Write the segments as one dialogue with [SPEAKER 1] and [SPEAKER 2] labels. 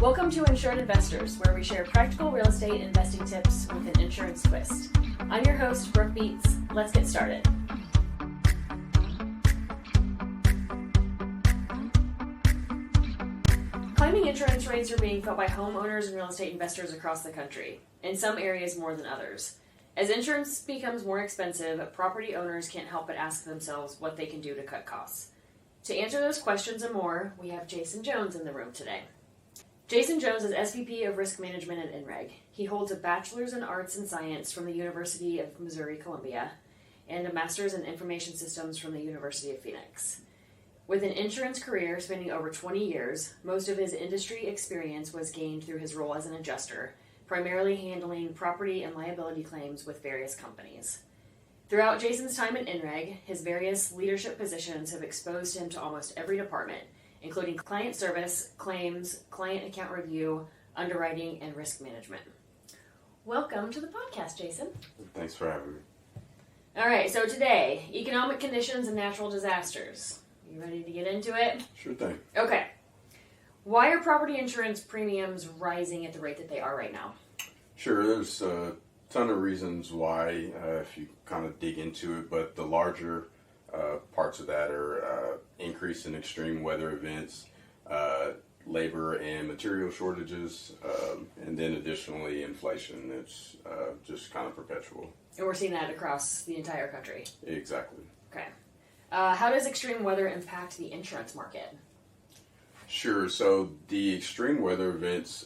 [SPEAKER 1] Welcome to Insured Investors, where we share practical real estate investing tips with an insurance twist. I'm your host, Brooke Beets. Let's get started. Climbing insurance rates are being felt by homeowners and real estate investors across the country, in some areas more than others. As insurance becomes more expensive, property owners can't help but ask themselves what they can do to cut costs. To answer those questions and more, we have Jason Jones in the room today. Jason Jones is SVP of Risk Management at INREG. He holds a Bachelor's in Arts and Science from the University of Missouri-Columbia and a Master's in Information Systems from the University of Phoenix. With an insurance career spanning over 20 years, most of his industry experience was gained through his role as an adjuster, primarily handling property and liability claims with various companies. Throughout Jason's time at INREG, his various leadership positions have exposed him to almost every department, including client service, claims, client account review, underwriting, and risk management. Welcome to the podcast, Jason.
[SPEAKER 2] Thanks for having me.
[SPEAKER 1] All right, so today, economic conditions and natural disasters. You ready to get into it?
[SPEAKER 2] Sure thing.
[SPEAKER 1] Okay. Why are property insurance premiums rising at the rate that they are right now?
[SPEAKER 2] Sure, there's a ton of reasons why, if you kind of dig into it, but the larger parts of that are increase in extreme weather events, labor and material shortages, and then additionally inflation. It's just kind of perpetual.
[SPEAKER 1] And we're seeing that across the entire country.
[SPEAKER 2] Exactly.
[SPEAKER 1] Okay. How does extreme weather impact the insurance market?
[SPEAKER 2] Sure. So the extreme weather events,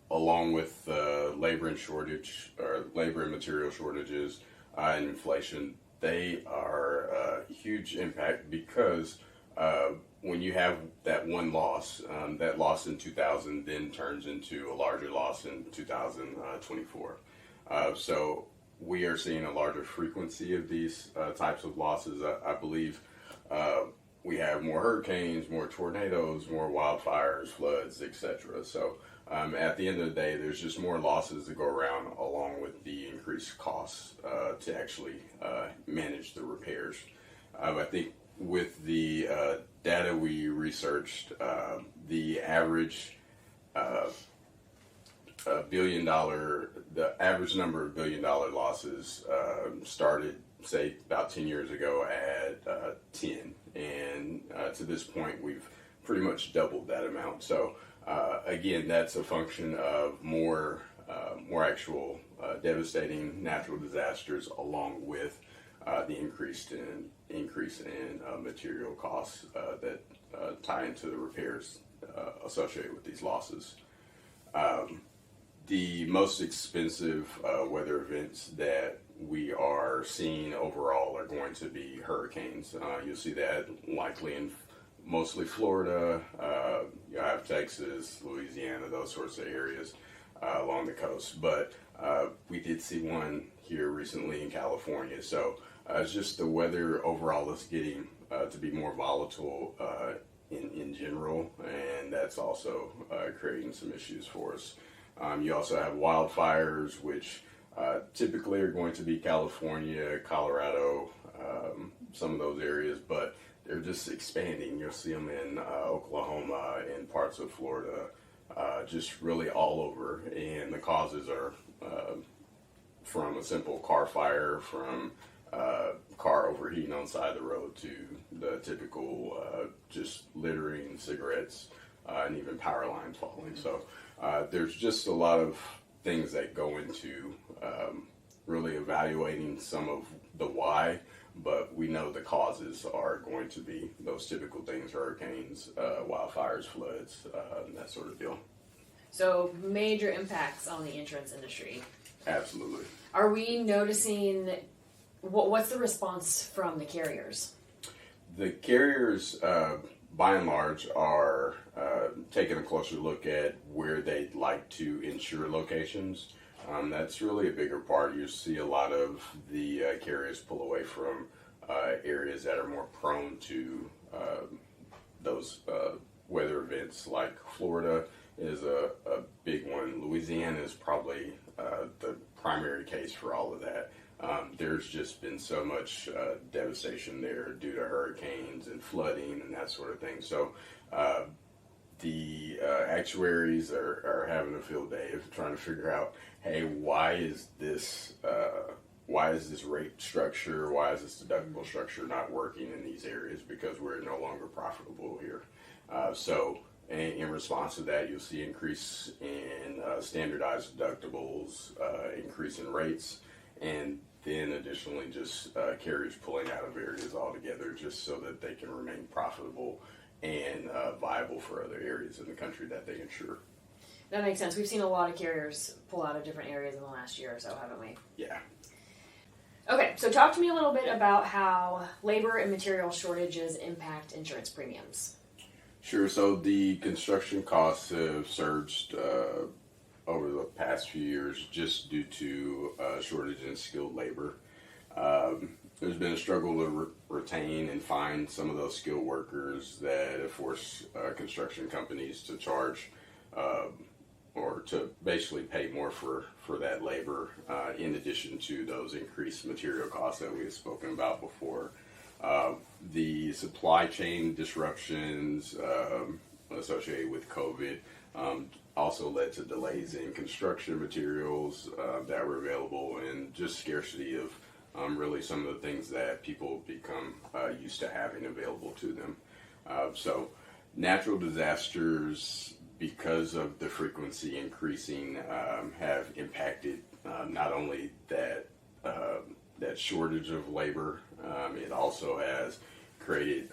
[SPEAKER 2] along with labor and material shortages and inflation, they are a huge impact because when you have that one loss, that loss in 2000 then turns into a larger loss in 2024. So we are seeing a larger frequency of these types of losses. I believe we have more hurricanes, more tornadoes, more wildfires, floods, etc. So at the end of the day, there's just more losses to go around, along with the increased costs to actually manage the repairs. I think with the data we researched, the average the average number of $1 billion losses started, say, about 10 years ago at 10, and to this point, we've pretty much doubled that amount. So again, that's a function of more actual devastating natural disasters, along with the increase in material costs that tie into the repairs associated with these losses. The most expensive weather events that we are seeing overall are going to be hurricanes. You'll see that likely in mostly Florida, you have Texas, Louisiana, those sorts of areas along the coast. But we did see one here recently in California. So it's just the weather overall is getting to be more volatile in general, and that's also creating some issues for us. You also have wildfires, which typically are going to be California, Colorado, some of those areas, but they're just expanding. You'll see them in Oklahoma and parts of Florida, just really all over. And the causes are from a simple car fire, from car overheating on the side of the road, to the typical just littering, cigarettes, and even power lines falling. So there's just a lot of things that go into really evaluating some of the why, but we know the causes are going to be those typical things: hurricanes, wildfires, floods, that sort of deal.
[SPEAKER 1] So major impacts on the insurance industry.
[SPEAKER 2] Absolutely.
[SPEAKER 1] Are we noticing, what's the response from the carriers?
[SPEAKER 2] The carriers, by and large, are taking a closer look at where they'd like to insure locations. That's really a bigger part. You see a lot of the carriers pull away from areas that are more prone to those weather events, like Florida is a big one. Louisiana is probably the primary case for all of that. There's just been so much devastation there due to hurricanes and flooding and that sort of thing. So the actuaries are having a field day of trying to figure out, hey, why is this rate structure, why is this deductible structure not working in these areas? Because we're no longer profitable here. So in response to that, you'll see increase in standardized deductibles, increase in rates, and then additionally just carriers pulling out of areas altogether just so that they can remain profitable and viable for other areas in the country that they insure.
[SPEAKER 1] That makes sense. We've seen a lot of carriers pull out of different areas in the last year or so, haven't we?
[SPEAKER 2] Yeah.
[SPEAKER 1] Okay, so talk to me a little bit about how labor and material shortages impact insurance premiums.
[SPEAKER 2] Sure. So the construction costs have surged over the past few years just due to shortage in skilled labor. There's been a struggle to retain and find some of those skilled workers that have forced construction companies to charge or to basically pay more for that labor in addition to those increased material costs that we have spoken about before. The supply chain disruptions associated with COVID also led to delays in construction materials that were available and just scarcity of really some of the things that people become used to having available to them. So natural disasters, because of the frequency increasing, have impacted not only that shortage of labor, it also has created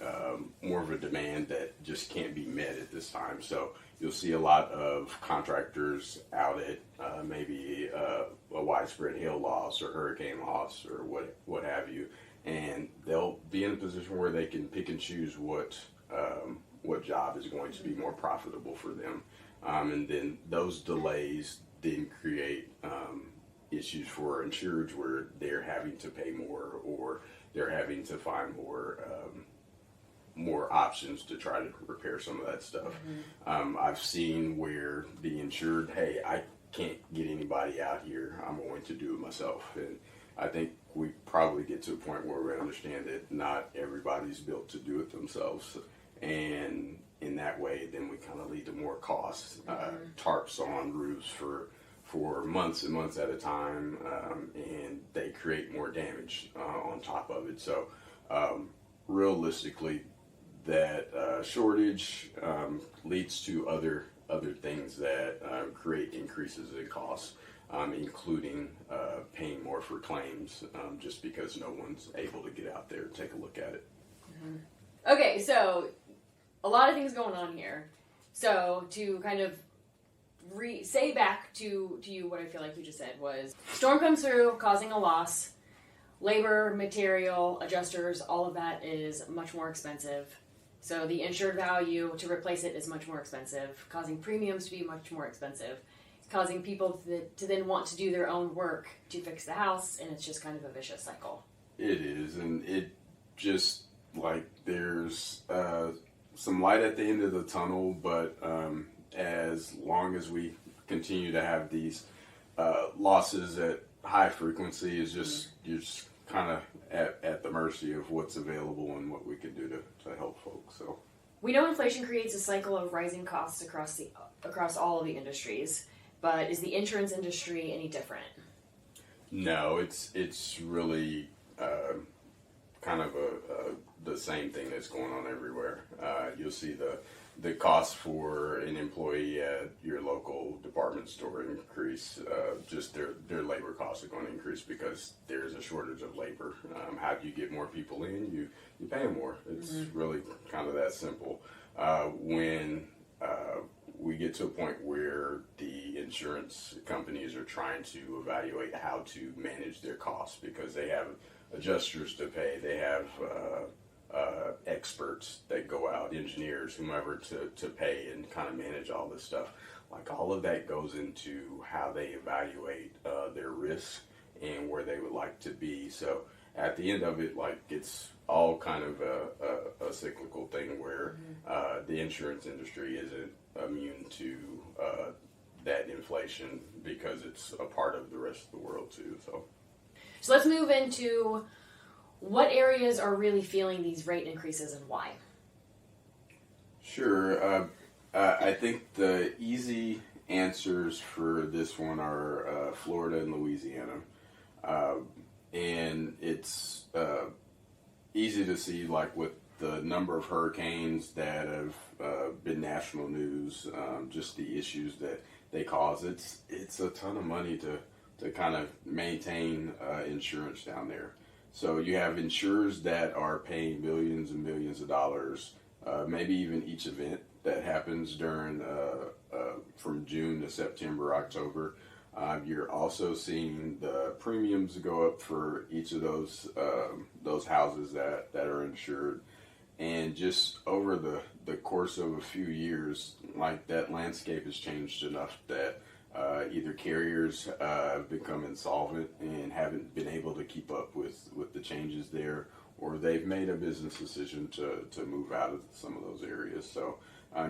[SPEAKER 2] more of a demand that just can't be met at this time. So you'll see a lot of contractors out at maybe a widespread hail loss or hurricane loss or what have you, and they'll be in a position where they can pick and choose what job is going to be more profitable for them, and then those delays then create issues for insureds where they're having to pay more or they're having to find more options to try to repair some of that stuff. I've seen where the insured, hey, I can't get anybody out here, I'm going to do it myself. And I think we probably get to a point where we understand that not everybody's built to do it themselves. And in that way, then we kind of lead to more costs. Tarps on roofs for months and months at a time, and they create more damage on top of it. So realistically, that shortage leads to other things that create increases in costs, including paying more for claims just because no one's able to get out there and take a look at it.
[SPEAKER 1] Okay, so a lot of things going on here. So to kind of say back to you what I feel like you just said was, storm comes through causing a loss, labor, material, adjusters, all of that is much more expensive. So the insured value to replace it is much more expensive, causing premiums to be much more expensive, causing people to then want to do their own work to fix the house, and it's just kind of a vicious cycle.
[SPEAKER 2] It is, and it just, like, there's some light at the end of the tunnel, but as long as we continue to have these losses at high frequency, is just you're just kind of at the mercy of what's available and what we can do to help folks. So
[SPEAKER 1] we know inflation creates a cycle of rising costs across all of the industries, but is the insurance industry any different? No,
[SPEAKER 2] it's really kind of the same thing that's going on everywhere. You'll see the cost for an employee at your local department store increase. Just their labor costs are going to increase because there's a shortage of labor. How do you get more people in? You pay them more. It's really kind of that simple. When we get to a point where the insurance companies are trying to evaluate how to manage their costs because they have adjusters to pay, they have experts that go out, engineers, whomever, to pay and kind of manage all this stuff. Like, all of that goes into how they evaluate their risk and where they would like to be. So at the end of it, like, it's all kind of a cyclical thing where the insurance industry isn't immune to that inflation because it's a part of the rest of the world too. So
[SPEAKER 1] let's move into what areas are really feeling these rate increases and why.
[SPEAKER 2] Sure. I think the easy answers for this one are Florida and Louisiana. Uh, and it's easy to see, like with the number of hurricanes that have been national news, just the issues that they cause. It's a ton of money to kind of maintain insurance down there. So you have insurers that are paying millions and millions of dollars, maybe even each event that happens during from June to September, October. You're also seeing the premiums go up for each of those houses that are insured, and just over the course of a few years, like that landscape has changed enough that either carriers have become insolvent and haven't been able to keep up with the changes there, or they've made a business decision to move out of some of those areas. So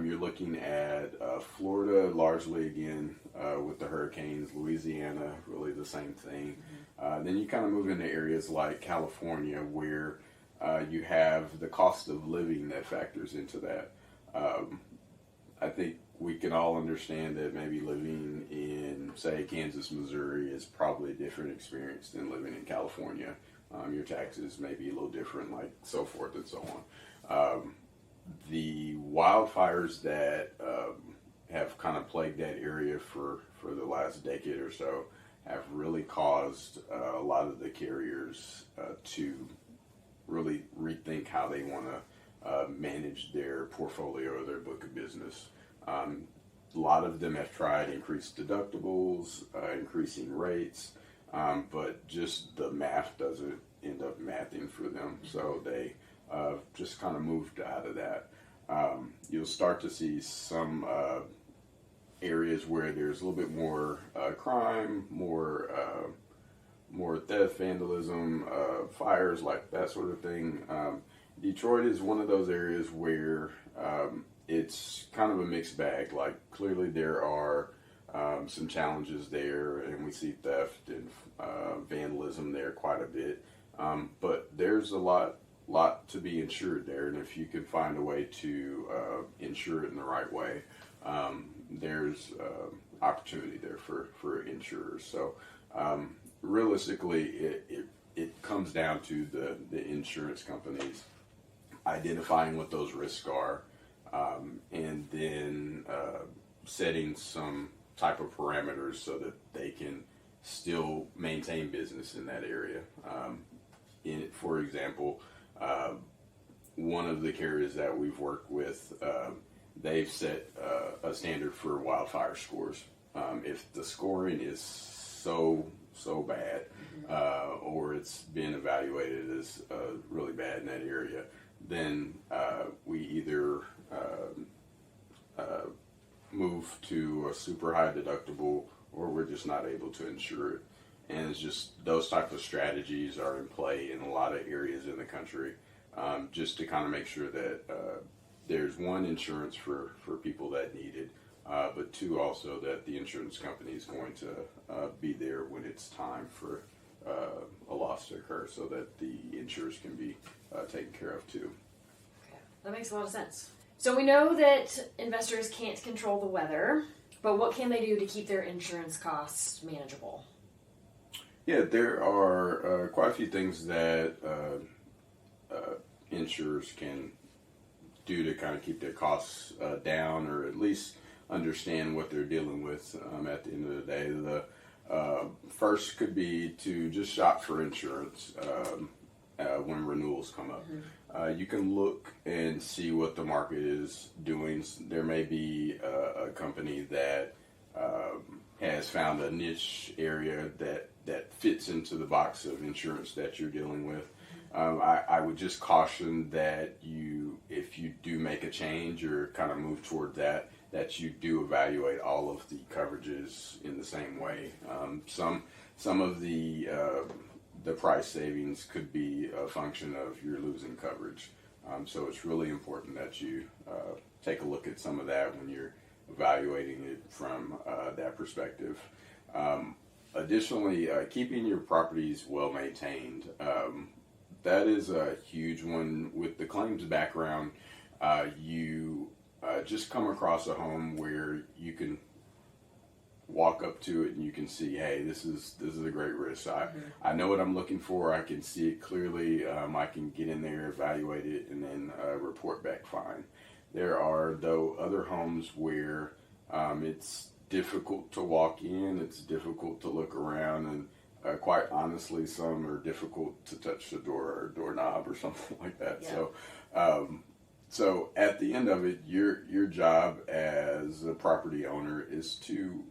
[SPEAKER 2] you're looking at Florida largely again with the hurricanes, Louisiana, really the same thing. Then you kind of move into areas like California where you have the cost of living that factors into that. I think we can all understand that maybe living in, say, Kansas, Missouri is probably a different experience than living in California. Your taxes may be a little different, like so forth and so on. The wildfires that have kind of plagued that area for the last decade or so have really caused a lot of the carriers to really rethink how they want to manage their portfolio or their book of business. A lot of them have tried increased deductibles, increasing rates, but just the math doesn't end up mathing for them. So they just kind of moved out of that. You'll start to see some areas where there's a little bit more crime, more theft, vandalism, fires, like that sort of thing. Detroit is one of those areas where it's kind of a mixed bag. Like clearly there are some challenges there, and we see theft and vandalism there quite a bit. But there's a lot to be insured there, and if you can find a way to insure it in the right way, there's opportunity there for insurers. So realistically, it comes down to the insurance companies identifying what those risks are, and then setting some type of parameters so that they can still maintain business in that area. For example, one of the carriers that we've worked with, they've set a standard for wildfire scores. If the scoring is so bad, or it's been evaluated as really bad in that area, then we either move to a super high deductible, or we're just not able to insure it. And it's just those type of strategies are in play in a lot of areas in the country, just to kind of make sure that there's one, insurance for people that need it, but two, also that the insurance company is going to be there when it's time for a loss to occur, so that the insurers can be taken care of too.
[SPEAKER 1] Okay. That makes a lot of sense. So we know that investors can't control the weather, but what can they do to keep their insurance costs manageable?
[SPEAKER 2] Yeah, there are quite a few things that insurers can do to kind of keep their costs down, or at least understand what they're dealing with at the end of the day. The first could be to just shop for insurance when renewals come up. You can look and see what the market is doing. There may be a company that has found a niche area that fits into the box of insurance that you're dealing with. I would just caution that if you do make a change or kind of move toward that you do evaluate all of the coverages in the same way. Some of the price savings could be a function of you're losing coverage. So it's really important that you take a look at some of that when you're evaluating it from that perspective. Additionally, keeping your properties well maintained. That is a huge one. With the claims background, you just come across a home where you can walk up to it and you can see, hey, this is a great risk. I know what I'm looking for. I can see it clearly. I can get in there, evaluate it, and then report back fine. There are, though, other homes where it's difficult to walk in. It's difficult to look around, and quite honestly, some are difficult to touch the door or doorknob or something like that. Yeah. So at the end of it, your job as a property owner is to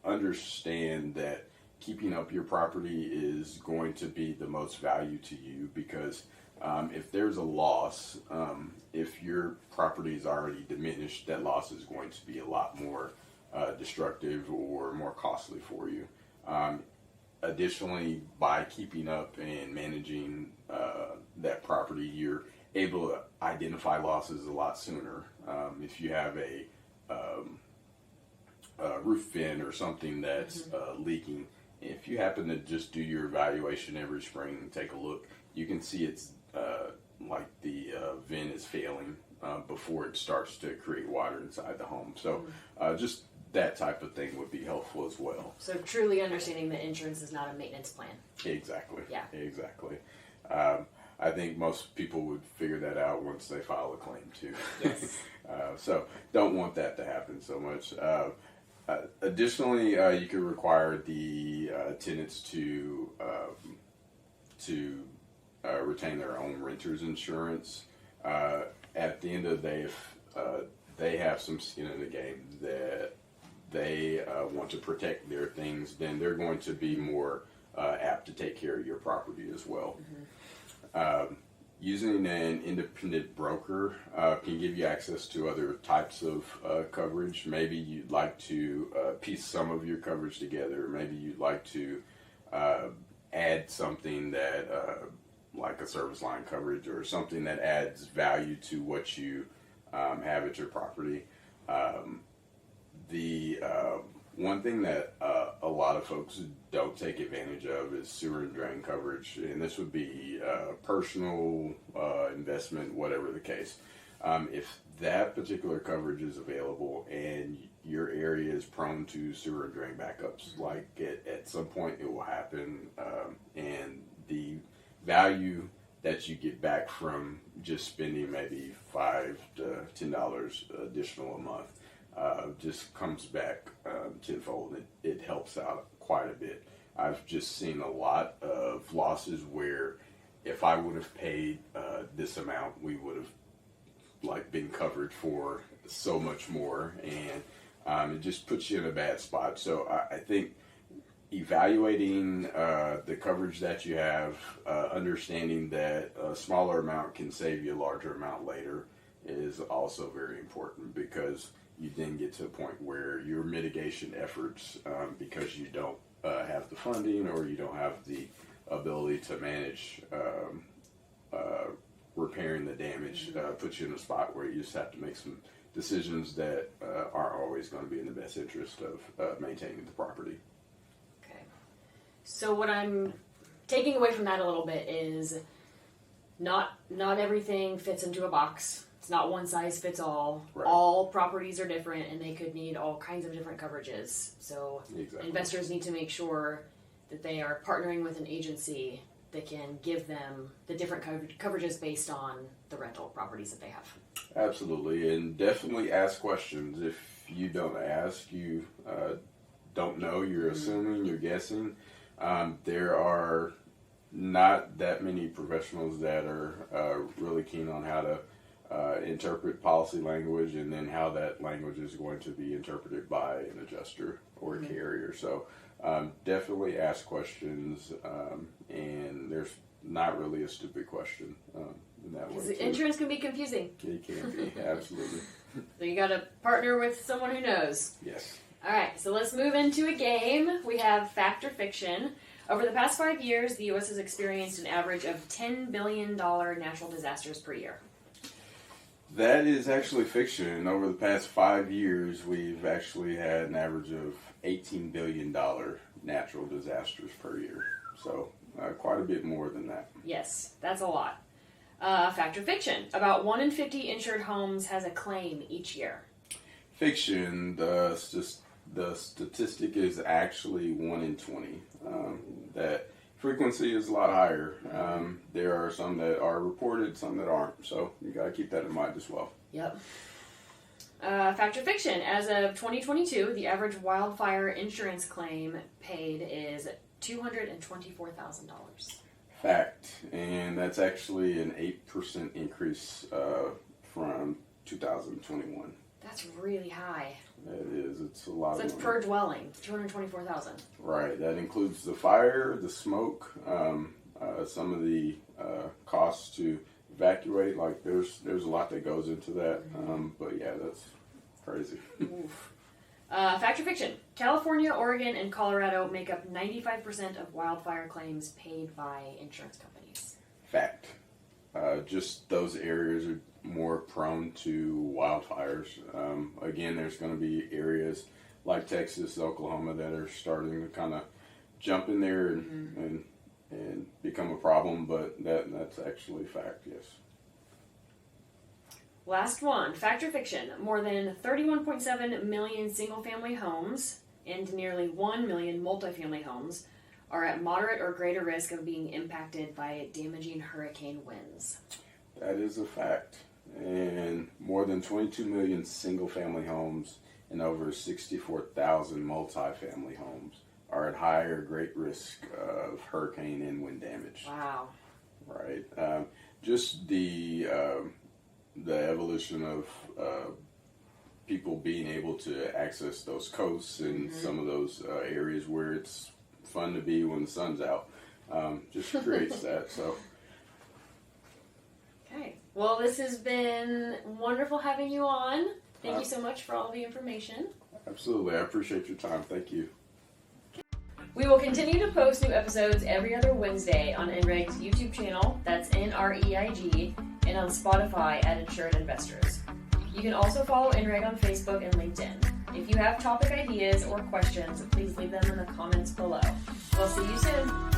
[SPEAKER 2] understand that keeping up your property is going to be the most value to you, because if there's a loss, if your property is already diminished, that loss is going to be a lot more destructive or more costly for you. Additionally, by keeping up and managing that property, you're able to identify losses a lot sooner. If you have a roof vent or something that's leaking, if you happen to just do your evaluation every spring and take a look, you can see it's like the vent is failing before it starts to create water inside the home. So just that type of thing would be helpful as well.
[SPEAKER 1] So truly understanding that insurance is not a maintenance plan.
[SPEAKER 2] Exactly.
[SPEAKER 1] Yeah.
[SPEAKER 2] Exactly. I think most people would figure that out once they file a claim too.
[SPEAKER 1] Yes.
[SPEAKER 2] So don't want that to happen so much. Additionally, you could require the tenants to retain their own renter's insurance. At the end of the day, if they have some skin in the game that they want to protect their things, then they're going to be more apt to take care of your property as well. Using an independent broker can give you access to other types of coverage. Maybe you'd like to piece some of your coverage together. Maybe you'd like to add something that, like a service line coverage or something that adds value to what you have at your property. The one thing that a lot of folks don't take advantage of is sewer and drain coverage, and this would be personal, investment, whatever the case. If that particular coverage is available and your area is prone to sewer and drain backups, like at some point it will happen, and the value that you get back from just spending maybe $5 to $10 additional a month just comes back tenfold. It helps out quite a bit. I've just seen a lot of losses where if I would have paid this amount, we would have been covered for so much more, and it just puts you in a bad spot. So I think evaluating the coverage that you have, understanding that a smaller amount can save you a larger amount later, is also very important, because you then get to a point where your mitigation efforts, because you don't have the funding or you don't have the ability to manage repairing the damage, puts you in a spot where you just have to make some decisions that aren't always going to be in the best interest of maintaining the property.
[SPEAKER 1] Okay. So what I'm taking away from that a little bit is not everything fits into a box. It's not one size fits all. Right. All properties are different, and they could need all kinds of different coverages. So investors need to make sure that they are partnering with an agency that can give them the different coverages based on the rental properties that they have.
[SPEAKER 2] Absolutely, and definitely ask questions. If you don't ask, you don't know, you're assuming, you're guessing. There are not that many professionals that are really keen on how to interpret policy language, and then how that language is going to be interpreted by an adjuster or a carrier. So definitely ask questions, and there's not really a stupid question in that way.
[SPEAKER 1] Because insurance can be confusing.
[SPEAKER 2] It can be, absolutely.
[SPEAKER 1] So you got to partner with someone who knows.
[SPEAKER 2] Yes.
[SPEAKER 1] All right, so let's move into a game. We have Fact or Fiction. Over the past 5 years, the U.S. has experienced an average of $10 billion natural disasters per year.
[SPEAKER 2] That is actually fiction. Over the past 5 years, we've actually had an average of $18 billion natural disasters per year. So quite a bit more than that.
[SPEAKER 1] Yes, that's a lot. Fact or fiction? About 1 in 50 insured homes has a claim each year.
[SPEAKER 2] Fiction. The statistic is actually 1 in 20. That frequency is a lot higher. There are some that are reported, some that aren't. So you got to keep that in mind as well.
[SPEAKER 1] Yep. Fact or fiction? As of 2022, the average wildfire insurance claim paid is $224,000.
[SPEAKER 2] Fact, and that's actually an 8% increase from 2021.
[SPEAKER 1] That's really high.
[SPEAKER 2] It is. It's a lot.
[SPEAKER 1] So
[SPEAKER 2] of
[SPEAKER 1] it's
[SPEAKER 2] money.
[SPEAKER 1] per dwelling, $224,000.
[SPEAKER 2] Right. That includes the fire, the smoke, some of the costs to evacuate. Like there's a lot that goes into that. But yeah, that's crazy.
[SPEAKER 1] Oof. Fact or fiction? California, Oregon, and Colorado make up 95% of wildfire claims paid by insurance companies.
[SPEAKER 2] Fact. Just those areas are more prone to wildfires. Again, there's going to be areas like Texas, Oklahoma that are starting to kind of jump in there and become a problem, but that's actually fact, yes.
[SPEAKER 1] Last one, fact or fiction? More than 31.7 million single-family homes and nearly 1 million multifamily homes are at moderate or greater risk of being impacted by damaging hurricane winds.
[SPEAKER 2] That is a fact. And more than 22 million single-family homes and over 64,000 multifamily homes are at high or great risk of hurricane and wind damage.
[SPEAKER 1] Wow.
[SPEAKER 2] Right. Just the evolution of people being able to access those coasts and some of those areas where it's fun to be when the sun's out just creates that. So.
[SPEAKER 1] Okay. Well, this has been wonderful having you on. Thank you so much for all the information.
[SPEAKER 2] Absolutely. I appreciate your time. Thank you.
[SPEAKER 1] We will continue to post new episodes every other Wednesday on NREIG's YouTube channel, that's NREIG, and on Spotify at Insured Investors. You can also follow NREIG on Facebook and LinkedIn. If you have topic ideas or questions, please leave them in the comments below. We'll see you soon.